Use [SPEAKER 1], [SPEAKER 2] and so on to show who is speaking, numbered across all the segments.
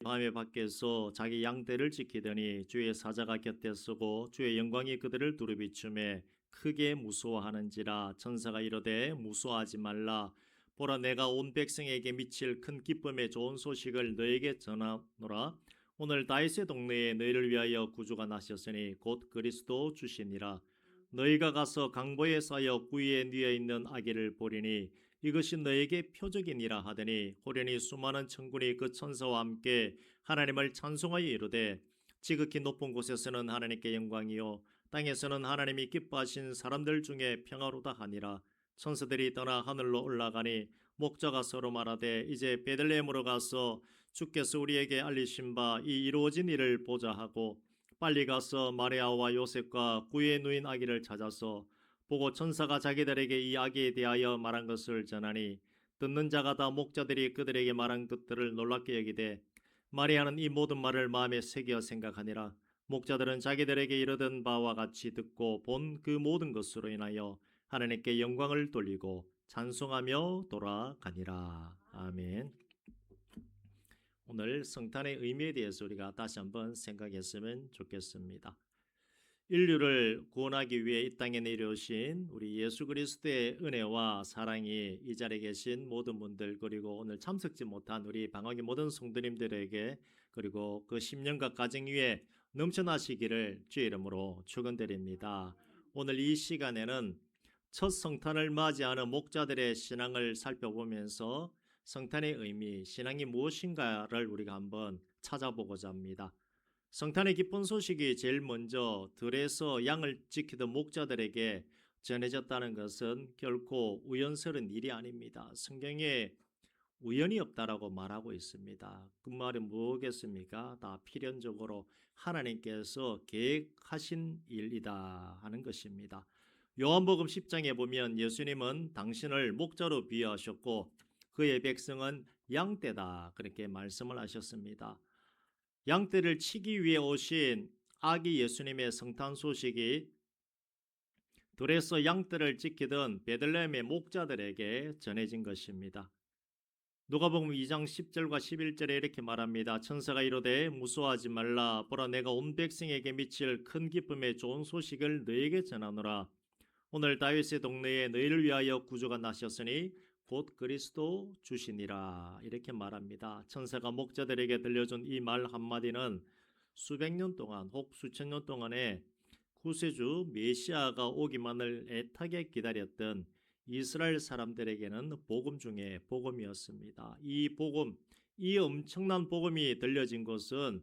[SPEAKER 1] 밤에 밖에서 자기 양떼를 지키더니 주의 사자가 곁에 서고 주의 영광이 그들을 두루비춤에 크게 무서워하는지라. 천사가 이르되 무서워하지 말라. 보라, 내가 온 백성에게 미칠 큰 기쁨의 좋은 소식을 너에게 전하노라. 오늘 다윗의 동네에 너희를 위하여 구주가 나셨으니 곧 그리스도 주시니라. 너희가 가서 강보에 쌓여 구유에 누워 있는 아기를 보리니 이것이 너에게 표적이니라 하더니 호련히 수많은 천군이 그 천사와 함께 하나님을 찬송하여 이르되 지극히 높은 곳에서는 하나님께 영광이요 땅에서는 하나님이 기뻐하신 사람들 중에 평화로다 하니라. 천사들이 떠나 하늘로 올라가니 목자가 서로 말하되 이제 베들레헴으로 가서 주께서 우리에게 알리신 바 이 이루어진 일을 보자 하고 빨리 가서 마리아와 요셉과 구유에 누인 아기를 찾아서 보고 천사가 자기들에게 이 아기에 대하여 말한 것을 전하니 듣는 자가 다 목자들이 그들에게 말한 것들을 놀랍게 여기되 마리아는 이 모든 말을 마음에 새겨 생각하니라. 목자들은 자기들에게 이르던 바와 같이 듣고 본 그 모든 것으로 인하여 하나님께 영광을 돌리고 찬송하며 돌아가니라. 아멘. 오늘 성탄의 의미에 대해서 우리가 다시 한번 생각했으면 좋겠습니다. 인류를 구원하기 위해 이 땅에 내려오신 우리 예수 그리스도의 은혜와 사랑이 이 자리에 계신 모든 분들, 그리고 오늘 참석지 못한 우리 방학의 모든 성도님들에게, 그리고 그 10년간 가정 위에 넘쳐나시기를 주의 이름으로 축원드립니다. 오늘 이 시간에는 첫 성탄을 맞이하는 목자들의 신앙을 살펴보면서 성탄의 의미, 신앙이 무엇인가를 우리가 한번 찾아보고자 합니다. 성탄의 기쁜 소식이 제일 먼저 들에서 양을 지키던 목자들에게 전해졌다는 것은 결코 우연스러운 일이 아닙니다. 성경에 우연이 없다라고 말하고 있습니다. 그 말이 뭐겠습니까? 다 필연적으로 하나님께서 계획하신 일이다 하는 것입니다. 요한복음 10장에 보면 예수님은 당신을 목자로 비유하셨고 그의 백성은 양떼다 그렇게 말씀을 하셨습니다. 양떼를 치기 위해 오신 아기 예수님의 성탄 소식이 들에서 양떼를 지키던 베들레헴의 목자들에게 전해진 것입니다. 누가복음 2장 10절과 11절에 이렇게 말합니다. 천사가 이르되 무서워하지 말라. 보라, 내가 온 백성에게 미칠 큰 기쁨의 좋은 소식을 너에게 전하노라. 오늘 다윗의 동네에 너희를 위하여 구주가 나셨으니 곧 그리스도 주시니라. 이렇게 말합니다. 천사가 목자들에게 들려준 이 말 한마디는 수백 년 동안 혹 수천 년 동안에 구세주 메시아가 오기만을 애타게 기다렸던 이스라엘 사람들에게는 복음 중에 복음이었습니다. 이 복음, 이 엄청난 복음이 들려진 것은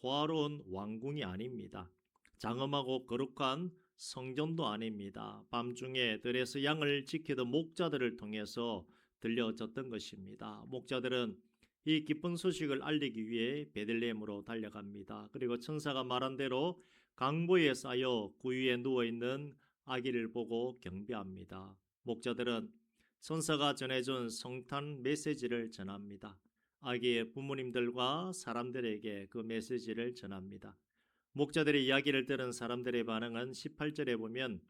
[SPEAKER 1] 화려한 왕궁이 아닙니다. 장엄하고 거룩한 성전도 아닙니다. 밤중에 들에서 양을 지키던 목자들을 통해서 들려졌던 것입니다. 목자들은 이 기쁜 소식을 알리기 위해 베들레헴으로 달려갑니다. 그리고 천사가 말한 대로 강보에 쌓여 구유에 누워있는 아기를 보고 경배합니다. 목자들은 천사가 전해준 성탄 메시지를 전합니다. 아기의 부모님들과 사람들에게 그 메시지를 전합니다. 목자들의 이야기를 들은 사람들의 반응은 18절에 보면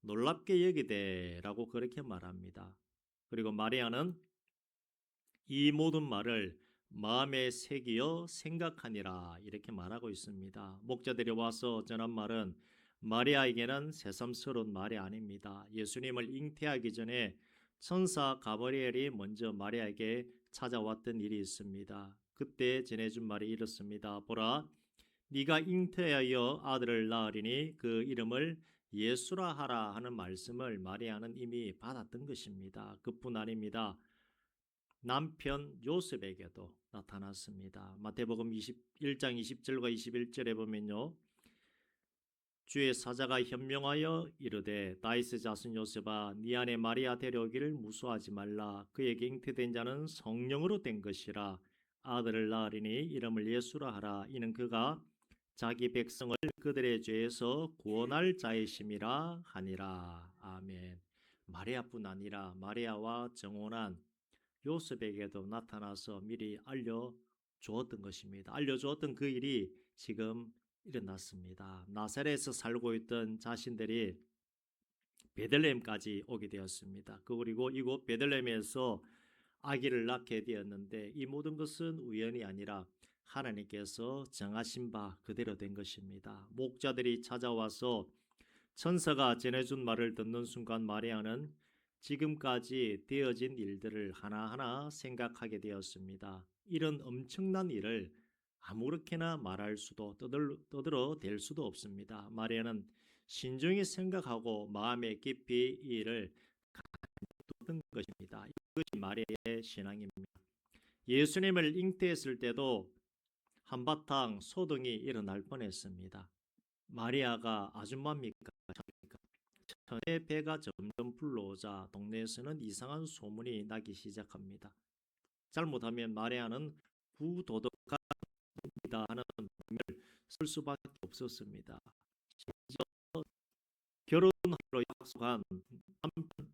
[SPEAKER 1] 놀랍게 여기되 라고 그렇게 말합니다. 그리고 마리아는 이 모든 말을 마음에 새기어 생각하니라 이렇게 말하고 있습니다. 목자들이 와서 전한 말은 마리아에게는 새삼스러운 말이 아닙니다. 예수님을 잉태하기 전에 천사 가브리엘이 먼저 마리아에게 찾아왔던 일이 있습니다. 그때 전해준 말이 이렇습니다. 보라, 네가 잉태하여 아들을 낳으리니 그 이름을 예수라 하라 하는 말씀을 마리아는 이미 받았던 것입니다. 그뿐 아닙니다. 남편 요셉에게도 나타났습니다. 마태복음 21장 20절과 21절에 보면요. 주의 사자가 현명하여 이르되 다윗의 자손 요셉아 네 아내 마리아 데려오기를 무수하지 말라. 그에게 잉태된 자는 성령으로 된 것이라. 아들을 낳으리니 이름을 예수라 하라. 이는 그가 자기 백성을 그들의 죄에서 구원할 자이심이라 하니라. 아멘. 마리아뿐 아니라 마리아와 정혼한 요셉에게도 나타나서 미리 알려주었던 것입니다. 알려주었던 그 일이 지금 일어났습니다. 나사렛에서 살고 있던 자신들이 베들레헴까지 오게 되었습니다. 그리고 이곳 베들레헴에서 아기를 낳게 되었는데 이 모든 것은 우연이 아니라 하나님께서 정하신 바 그대로 된 것입니다. 목자들이 찾아와서 천사가 전해준 말을 듣는 순간 마리아는 지금까지 되어진 일들을 하나하나 생각하게 되었습니다. 이런 엄청난 일을 아무렇게나 말할 수도 떠들어 댈 수도 없습니다. 마리아는 신중히 생각하고 마음에 깊이 이 일을 둔 것입니다. 이것이 마리아의 신앙입니다. 예수님을 잉태했을 때도 한바탕 소동이 일어날 뻔했습니다. 마리아가 아줌마입니까? 천의 배가 점점 불러오자 동네에서는 이상한 소문이 나기 시작합니다. 잘못하면 마리아는 부도덕하다 하는 명을 쓸 수밖에 없었습니다. 심지어 결혼하기로 약속한 남편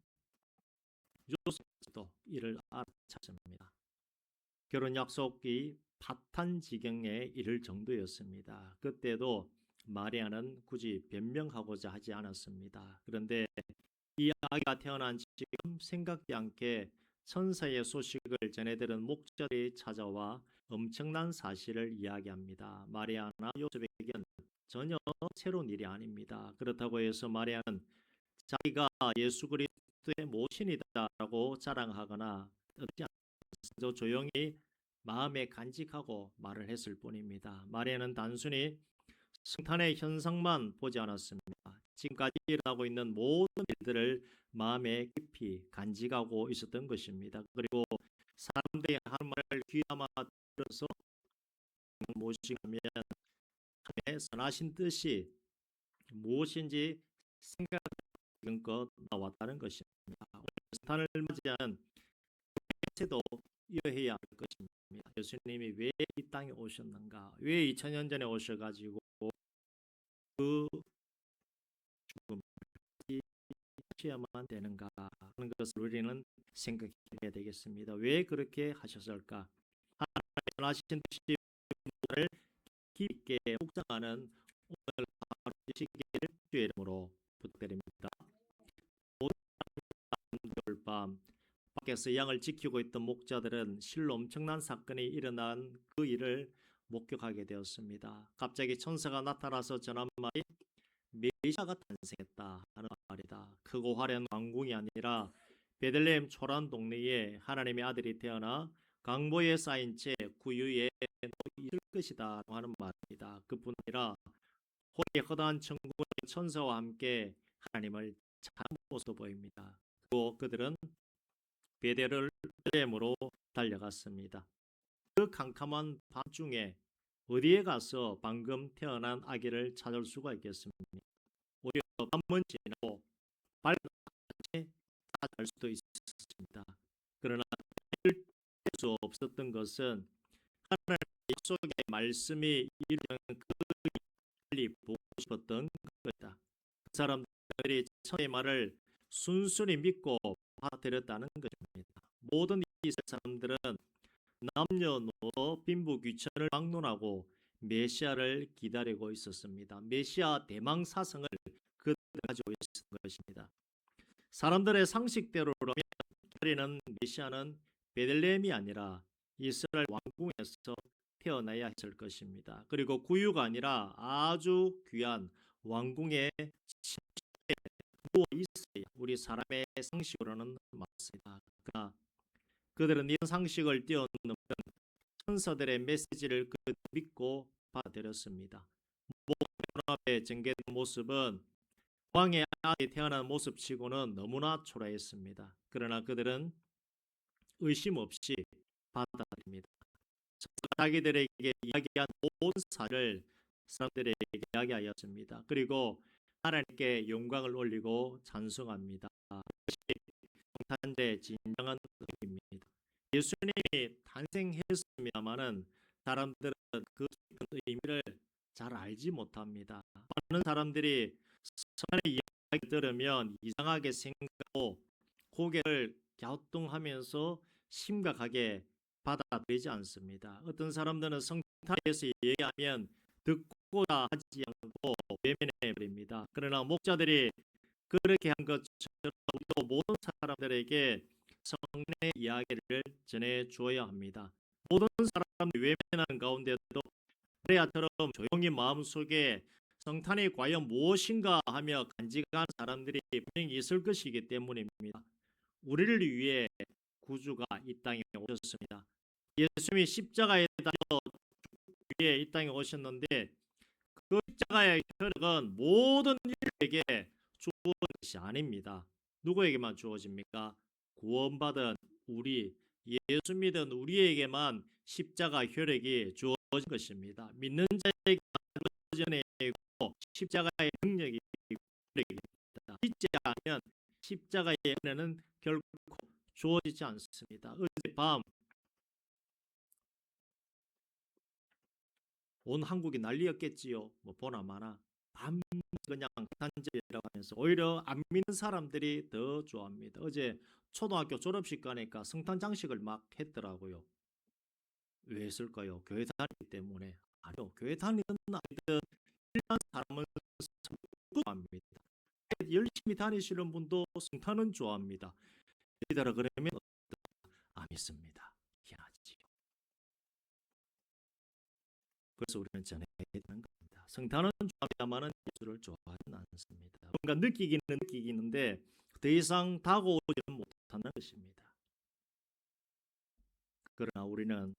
[SPEAKER 1] 요셉도 이를 알아챘습니다. 결혼 약속이 파탄지경에 이를 정도였습니다. 그때도 마리아는 굳이 변명하고자 하지 않았습니다. 그런데 이 아기가 태어난 지금 생각지 않게 천사의 소식을 전해들은 목자들이 찾아와 엄청난 사실을 이야기합니다. 마리아나 요셉에게는 전혀 새로운 일이 아닙니다. 그렇다고 해서 마리아는 자기가 예수 그리스도의 모신이다라고 자랑하거나 얻지 않았습니다. 조용히 마음에 간직하고 말을 했을 뿐입니다. 마리아는 단순히 성탄의 현상만 보지 않았습니다. 지금까지 일어나고 있는 모든 일들을 마음에 깊이 간직하고 있었던 것입니다. 그리고 사람들이 하는 말을 귀담아 들어서 무엇이냐면 하나님의 선하신 뜻이 무엇인지 생각하는 나왔다는 것입니다. 오늘 성탄을 맞이하는 새도 이어해야 할 것입니다. 예수님이 왜 이 땅에 오셨는가? 왜 2000년 전에 오셔가지고 그 죽음을 하셔야만 되는가 하는 것을 우리는 생각해야 되겠습니다. 왜 그렇게 하셨을까? 하나님의 선하신 뜻이 우리를 깊게 묵상하는 오늘 바로 이 시기를 주의 이름으로 부탁드립니다. 모든 밤 밖에서 양을 지키고 있던 목자들은 실로 엄청난 사건이 일어난 그 일을 목격하게 되었습니다. 갑자기 천사가 나타나서 전한 말이 메시아가 탄생했다 하는 말이다. 크고 화려한 왕궁이 아니라 베들레헴 초란 동네에 하나님의 아들이 태어나 강보에 쌓인 채 구유에 있을 것이다 하는 말입니다. 그뿐 아니라 호의 허다한 천국의 천사와 함께 하나님을 잘 모습 보입니다. 그리고 그들은 베들레헴으로 달려갔습니다. 그 캄캄한 밤중에 어디에 가서 방금 태어난 아기를 찾을 수가 있겠습니까? 오히려 밤은 지나고 밝은 아침에 찾을 수도 있었습니다. 그러나 할 수 없었던 것은 하나님의 약속의 말씀이 이루어지는 그 빨리 보고 싶었던 것이다. 그 사람들이 천의 말을 순순히 믿고 받아들였다는 것입니다. 모든 이스라엘 사람들은 남녀노소 빈부귀천을 막론하고 메시아를 기다리고 있었습니다. 메시아 대망 사성을 그들은 가지고 있었던 것입니다. 사람들의 상식대로라면 기다리는 메시아는 베들레헴이 아니라 이스라엘 왕궁에서 태어나야 했을 것입니다. 그리고 구유가 아니라 아주 귀한 왕궁의 침실에 누워 있어야 우리 사람의 상식으로는 맞습니다. 그러나 그들은 이런 상식을 뛰어넘는 천사들의 메시지를 믿고 받아들였습니다. 모든 앞에 전개된 모습은 왕의 아들이 태어난 모습치고는 너무나 초라했습니다. 그러나 그들은 의심 없이 받아들입니다. 자기들에게 이야기한 모든 사실을 사람들에게 이야기하였습니다. 그리고 하나님께 영광을 올리고 찬송합니다. 이것이 성탄절의 진정한 의미입니다. 예수님이 탄생했습니다마는 사람들은 그 의미를 잘 알지 못합니다. 많은 사람들이 성탄의 이야기 들으면 이상하게 생각하고 고개를 갸우뚱하면서 심각하게 받아들이지 않습니다. 어떤 사람들은 성탄에 대해서 얘기하면 듣고자 하지 않고 외면해 버립니다. 그러나 목자들이 그렇게 한 것처럼 또 모든 사람들에게 성탄의 이야기를 전해 주어야 합니다. 모든 사람들이 외면하는 가운데도 마리아처럼 조용히 마음속에 성탄이 과연 무엇인가 하며 간직한 사람들이 분명히 있을 것이기 때문입니다. 우리를 위해 구주가 이 땅에 오셨습니다. 예수님이 십자가에 달려 위에 이 땅에 오셨는데 그 십자가의 혈액은 모든 인류에게 주어진 것이 아닙니다. 누구에게만 주어집니까? 구원받은 우리, 예수 믿은 우리에게만 십자가 혈액이 주어진 것입니다. 믿는 자에게 주어진 고 십자가의 능력이 혈액입니다. 믿지 않으면 십자가의 은혜는 결코 주어지지 않습니다. 어젯밤 온 한국이 난리였겠지요. 뭐 보나 마나 밤 그냥 단절이라고 하면서 오히려 안 믿는 사람들이 더 좋아합니다. 어제 초등학교 졸업식 가니까 성탄 장식을 막 했더라고요. 왜 했을까요? 교회 다니기 때문에. 아니요, 교회 다니는 아이들 일반 사람은 좋아합니다. 열심히 다니시는 분도 성탄은 좋아합니다. 믿으라 그러면 안 믿습니다. 희한하지요. 그래서 우리는 전해야 되는 겁니다. 성탄은 좋아합니다만은 예수를 좋아하지는 않습니다. 뭔가 느끼기는 느끼기는데 더 이상 다가오지는 못하는 것입니다. 그러나 우리는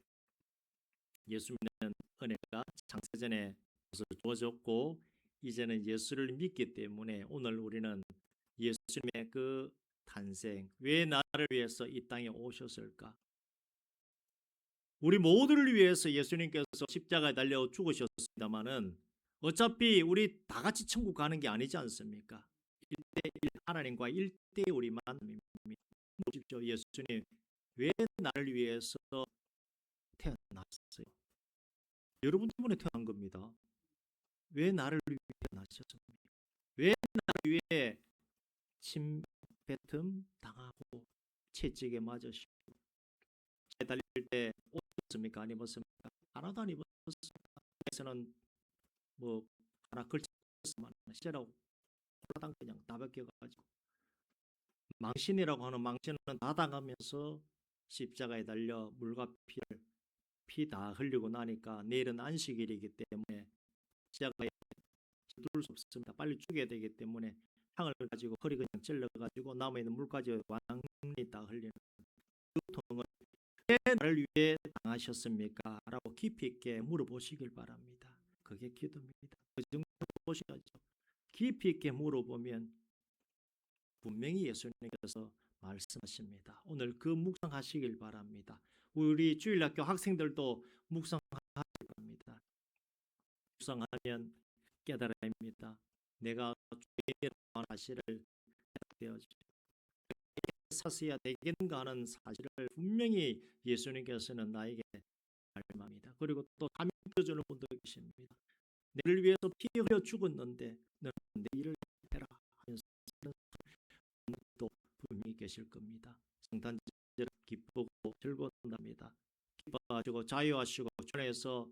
[SPEAKER 1] 예수 믿는 은혜가 창세전에 주어졌고 이제는 예수를 믿기 때문에 오늘 우리는 예수님의 그 탄생, 왜 나를 위해서 이 땅에 오셨을까? 우리 모두를 위해서 예수님께서 십자가에 달려 죽으셨습니다마는 어차피 우리 다 같이 천국 가는 게 아니지 않습니까? 1대1 하나님과 1대1 우리 만남입니다. 보십시오. 예수님 왜 나를 위해서 태어났어요? 여러분 때문에 태어난 겁니다. 왜 나를 위해 태어나셨습니까? 왜 나를 위해 침뱉음 당하고 채찍에 맞으시고 달릴 때 옷 입었습니까? 안 입었습니까? 하나도 안 입었습니다. 에서는 뭐 하나 걸쳤으면 시제라고 홀라당 그냥 다 벗겨가지고 망신이라고 하는 망신은 다 당하면서 십자가에 달려 물과 피를 피 다 흘리고 나니까 내일은 안식일이기 때문에 십자가에 둘 수 없습니다. 빨리 죽여야 되기 때문에 향을 가지고 허리 그냥 찔러가지고 남아 있는 물까지 완전히 다 흘리는 그 고통을 왜 나를 위해 당하셨습니까? 라고 깊이 있게 물어보시길 바랍니다. 그게 기도입니다. 그 정도 보셔야죠. 깊이 있게 물어보면 분명히 예수님께서 말씀하십니다. 오늘 그 묵상하시길 바랍니다. 우리 주일학교 학생들도 묵상하길 바랍니다. 묵상하면 깨달아냅니다. 내가 주님이라는 사실을 깨닫게 사서야 되겠는가 하는 사실을 분명히 예수님께서는 나에게 말씀합니다. 그리고 또 담임 주는 분도 계십니다. 내를 위해서 피 흘려 죽었는데 너는 내 일을 해라 하면서 또 분명히 계실 겁니다. 성탄절 기쁘고 즐거운답니다. 기뻐하시고 자유하시고 전에서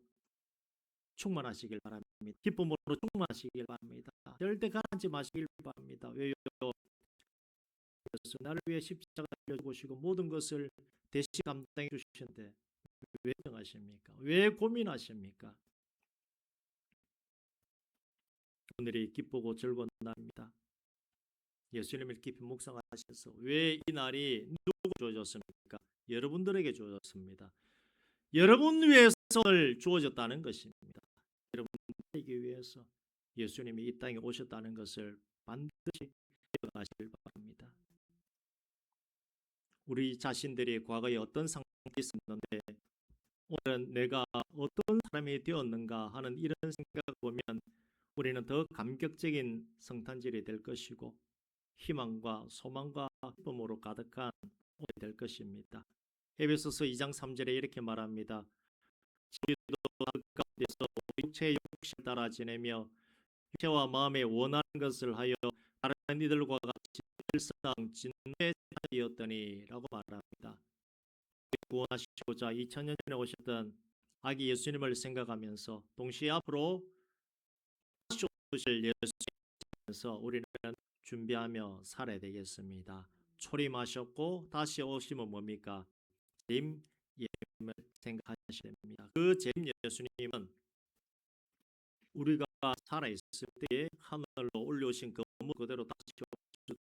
[SPEAKER 1] 충만하시길 바랍니다. 기쁨으로 충만하시길 바랍니다. 절대 가라앉지 마시길 바랍니다. 왜요? 나를 위해 십자가 달려주시고 모든 것을 대신 감당해 주시는데 왜 정하십니까? 왜 고민하십니까? 오늘이 기쁘고 즐거운 날입니다. 예수님을 깊이 묵상하셔서 왜 이 날이 누구에게 주어졌습니까? 여러분들에게 주어졌습니다. 여러분 위해서 주어졌다는 것입니다. 여러분들에게 위해서 예수님이 이 땅에 오셨다는 것을 반드시 기억하시길 바랍니다. 우리 자신들이 과거에 어떤 상황이 있었는데 오늘은 내가 어떤 사람이 되었는가 하는 이런 생각을 보면 우리는 더 감격적인 성탄절이 될 것이고 희망과 소망과 기쁨으로 가득한 오늘이 될 것입니다. 에베소서 2장 3절에 이렇게 말합니다. 우리도 가운데서 육체의 욕심을 따라 지내며 육체와 마음에 원하는 것을 하여 다른 이들과 같이 일상 진노의 자이었더니 라고 말합니다. 구원하시고자 2000년 전에 오셨던 아기 예수님을 생각하면서 동시에 앞으로 오실 예수님께서 우리는 준비하며 살아야 되겠습니다. 초림하셨고 다시 오시면 뭡니까? 님 생각하셔야 됩니다. 그 재림 예수님은 우리가 살아있을 때에 하늘로 올려오신 그 몸을 그대로 다시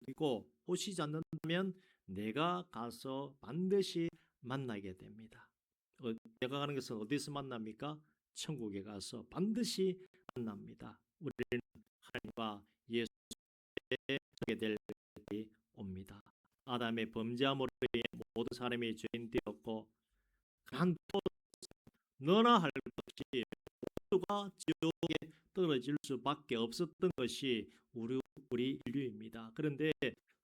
[SPEAKER 1] 오시고 오시지 않는다면 내가 가서 반드시 만나게 됩니다. 내가 가는 것은 어디서 만납니까? 천국에 가서 반드시 만납니다. 우리는 하나님과 예수에 서게 될 때이 옵니다. 아담의 범죄함으로 인해 모든 사람이 죄인 되었고 한 너나 할 것이 모두가 지옥에 떨어질 수밖에 없었던 것이 우리 인류입니다. 그런데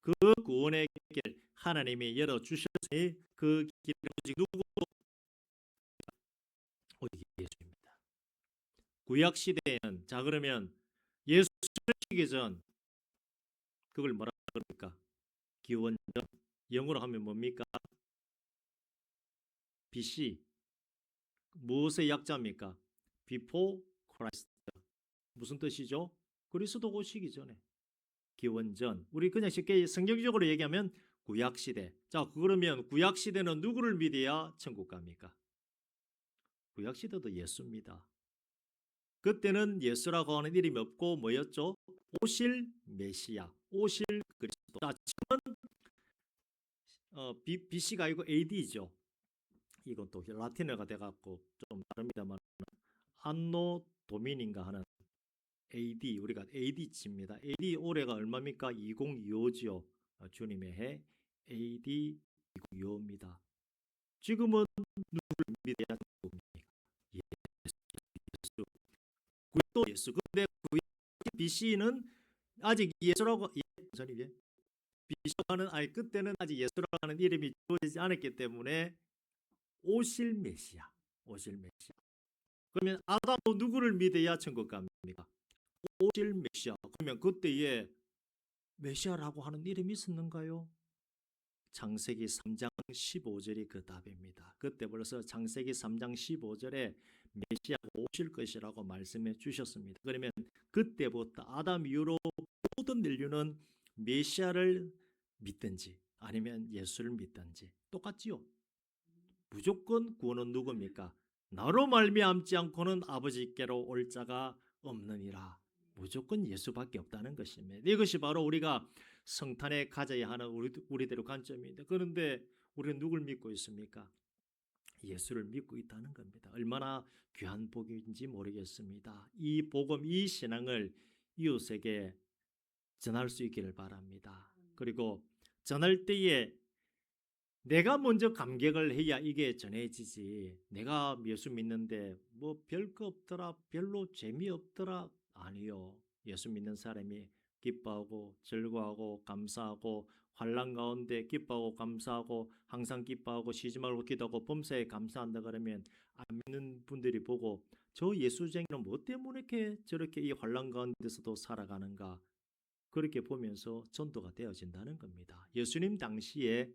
[SPEAKER 1] 그 구원의 길 하나님이 열어 주셨으니 그 길은 오직 누구? 오직 예수입니다. 구약 시대에는 자 그러면 예수 시기 전 그걸 뭐라 그럽니까? 기원전 영어로 하면 뭡니까? BC 무엇의 약자입니까? Before Christ 무슨 뜻이죠? 그리스도 오시기 전에 기원전 우리 그냥 쉽게 성경적으로 얘기하면 구약 시대. 자 그러면 구약 시대는 누구를 믿어야 천국 갑니까? 구약 시대도 예수입니다. 그때는 예수라고 하는 이름이 없고 뭐였죠? 오실 메시아, 오실 그리스도. 자 지금은 BC가 아니고 AD죠. 이건 또 라틴어가 돼갖고 좀 다릅니다만 안노 도미닌가 하는 AD 우리가 AD치입니다. AD 올해가 얼마입니까? 2025지요. 주님의 해 AD 2025입니다. 지금은 누구를 믿어야 됩니까? 예수. 또 예수. 근데 BC는 아직 예수라고 BC라는 아니 그때는 아직 예수라고 하는 이름이 주어지지 않았기 때문에 오실 메시아. 오실 메시아. 그러면 아담도 누구를 믿어야 천국 갑니까? 오실 메시아. 그러면 그때에 메시아라고 하는 이름이 있었는가요? 창세기 3장 15절이 그 답입니다. 그때 벌써 창세기 3장 15절에 메시아가 오실 것이라고 말씀해 주셨습니다. 그러면 그때부터 아담 이후로 모든 인류는 메시아를 믿든지 아니면 예수를 믿든지 똑같지요. 무조건 구원은 누굽니까? 나로 말미암지 않고는 아버지께로 올 자가 없느니라. 무조건 예수밖에 없다는 것입니다. 이것이 바로 우리가 성탄에 가져야 하는 우리들의 관점인데 그런데 우리는 누굴 믿고 있습니까? 예수를 믿고 있다는 겁니다. 얼마나 귀한 복인지 모르겠습니다. 이 복음, 이 신앙을 이웃에게 전할 수 있기를 바랍니다. 그리고 전할 때에 내가 먼저 감격을 해야 이게 전해지지. 내가 예수 믿는데 뭐 별거 없더라, 별로 재미없더라. 아니요. 예수 믿는 사람이 기뻐하고 즐거워하고 감사하고 환난 가운데 기뻐하고 감사하고 항상 기뻐하고 쉬지 말고 기도하고 범사에 감사한다 그러면 안 믿는 분들이 보고 저 예수쟁이는 뭐 때문에 이렇게 저렇게 이 환난 가운데서도 살아가는가 그렇게 보면서 전도가 되어진다는 겁니다. 예수님 당시에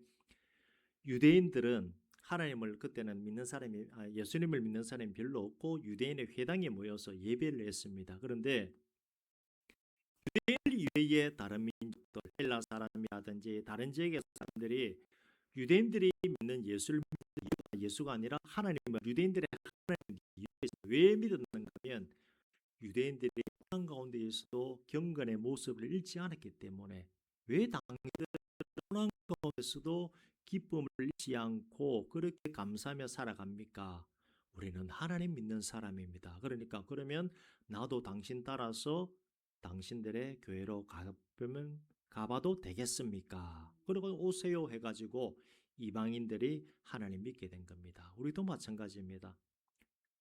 [SPEAKER 1] 유대인들은 하나님을 그때는 믿는 사람이 예수님을 믿는 사람이 별로 없고 유대인의 회당에 모여서 예배를 했습니다. 그런데 유대인 이외의 다른 민족들, 헬라 사람이라든지 다른 지역의 사람들이 유대인들이 믿는 예수를 믿는 이유가 예수가 아니라 하나님을 유대인들의 하나님을 왜 믿었는가 하면 유대인들이 땅 가운데에서도 경건의 모습을 잃지 않았기 때문에 왜 당신들 고난 가운데서도 기쁨을 잃지 않고 그렇게 감사하며 살아갑니까? 우리는 하나님 믿는 사람입니다. 그러니까 그러면 나도 당신 따라서 당신들의 교회로 가보면 가봐도 되겠습니까? 그리고 오세요 해가지고 이방인들이 하나님 믿게 된 겁니다. 우리도 마찬가지입니다.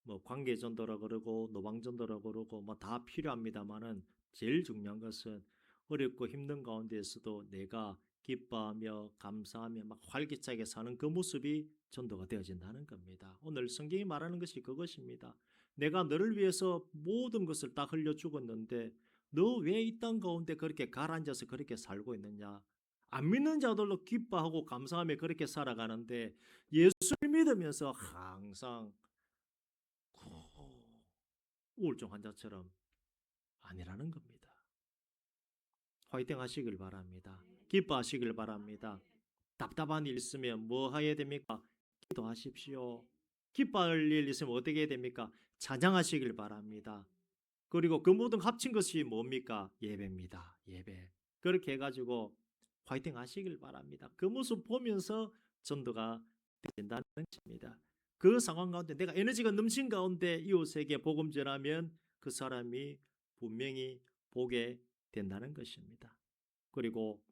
[SPEAKER 1] 뭐 관계 전도라 그러고 노방 전도라 그러고 뭐 다 필요합니다만은 제일 중요한 것은 어렵고 힘든 가운데에서도 내가 기뻐하며 감사하며 막 활기차게 사는 그 모습이 전도가 되어진다는 겁니다. 오늘 성경이 말하는 것이 그것입니다. 내가 너를 위해서 모든 것을 다 흘려 죽었는데 너 왜 이 땅 가운데 그렇게 가라앉아서 그렇게 살고 있느냐? 안 믿는 자들로 기뻐하고 감사하며 그렇게 살아가는데 예수를 믿으면서 항상 우울증 환자처럼 아니라는 겁니다. 화이팅 하시길 바랍니다. 기뻐하시길 바랍니다. 답답한 일 있으면 뭐 해야 됩니까? 기도하십시오. 기뻐할 일 있으면 어떻게 해야 됩니까? 찬양하시길 바랍니다. 그리고 그 모든 합친 것이 뭡니까? 예배입니다. 예배. 그렇게 해가지고 화이팅 하시길 바랍니다. 그 모습 보면서 전도가 된다는 것입니다. 그 상황 가운데 내가 에너지가 넘친 가운데 이웃에게 복음 전하면 그 사람이 분명히 보게 된다는 것입니다. 그리고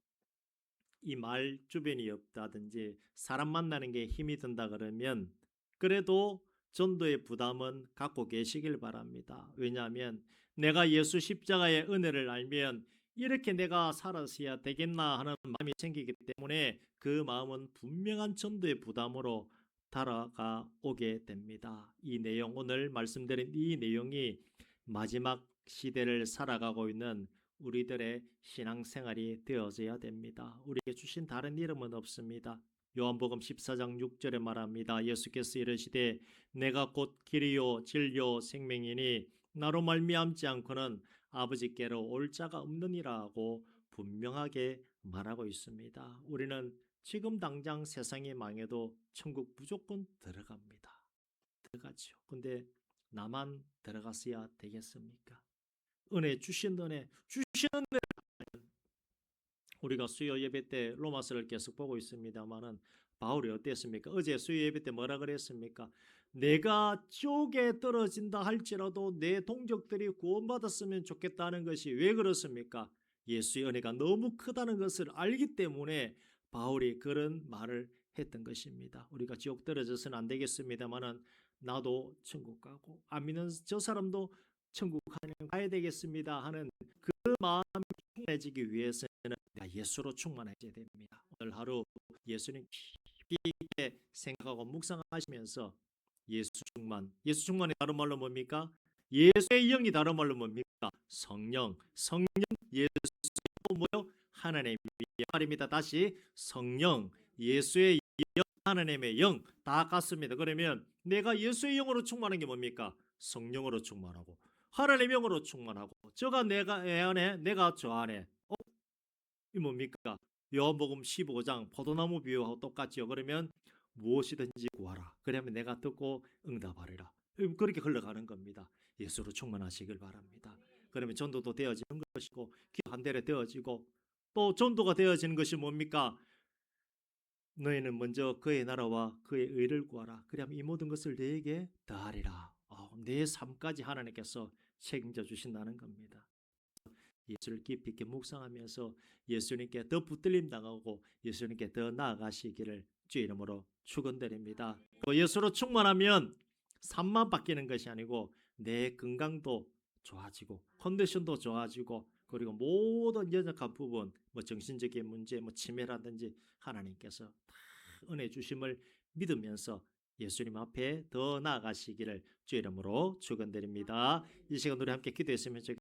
[SPEAKER 1] 이 말 주변이 없다든지 사람 만나는 게 힘이 든다 그러면 그래도 전도의 부담은 갖고 계시길 바랍니다. 왜냐하면 내가 예수 십자가의 은혜를 알면 이렇게 내가 살았어야 되겠나 하는 마음이 생기기 때문에 그 마음은 분명한 전도의 부담으로 달아가 오게 됩니다. 이 내용, 오늘 말씀드린 이 내용이 마지막 시대를 살아가고 있는 우리들의 신앙생활이 되어져야 됩니다. 우리에게 주신 다른 이름은 없습니다. 요한복음 14장 6절에 말합니다. 예수께서 이르시되 내가 곧 길이요 진리요 생명이니 나로 말미암지 않고는 아버지께로 올 자가 없느니라고 분명하게 말하고 있습니다. 우리는 지금 당장 세상이 망해도 천국 무조건 들어갑니다. 들어가죠. 근데 나만 들어갔어야 되겠습니까? 은혜 주신 은혜 우리가 수요 예배 때 로마서를 계속 보고 있습니다만은 바울이 어땠습니까? 어제 수요 예배 때 뭐라 그랬습니까? 내가 지옥에 떨어진다 할지라도 내 동족들이 구원받았으면 좋겠다는 것이 왜 그렇습니까? 예수의 은혜가 너무 크다는 것을 알기 때문에 바울이 그런 말을 했던 것입니다. 우리가 지옥 떨어져서는 안 되겠습니다만은 나도 천국 가고 안 믿는 저 사람도 천국 가야 되겠습니다 하는 그 마음이 충만해지기 위해서는 내가 예수로 충만해야 됩니다. 오늘 하루 예수님 깊이 있게 생각하고 묵상하시면서 예수 충만이 다른 말로 뭡니까? 예수의 영이 다른 말로 뭡니까? 성령, 예수 뭐요? 하나님의 말입니다. 다시 성령, 예수의 영, 하나님의 영 다 같습니다. 그러면 내가 예수의 영으로 충만한 게 뭡니까? 성령으로 충만하고 하나님의 영으로 충만하고 저가 내가 내 안에 내가 저 안에 이 뭡니까? 요한복음 15장 포도나무 비유하고 똑같죠. 그러면 무엇이든지 구하라. 그러면 내가 듣고 응답하리라. 그렇게 흘러가는 겁니다. 예수로 충만하시길 바랍니다. 그러면 전도도 되어지는 것이고 기도 한 대로 되어지고 또 전도가 되어지는 것이 뭡니까? 너희는 먼저 그의 나라와 그의 의를 구하라. 그러면 이 모든 것을 너에게 더하리라. 내 삶까지 하나님께서 책임져 주신다는 겁니다. 예수를 깊이 있게 묵상하면서 예수님께 더 붙들림 당하고 예수님께 더 나아가시기를 주의 이름으로 축원드립니다. 예수로 충만하면 삶만 바뀌는 것이 아니고 내 건강도 좋아지고 컨디션도 좋아지고 그리고 모든 연약한 부분 뭐 정신적인 문제 뭐 치매라든지 하나님께서 다 은혜 주심을 믿으면서 예수님 앞에 더 나아가시기를 주의 이름으로 축원드립니다. 이 시간 우리 함께 기도했으면 좋겠습니다.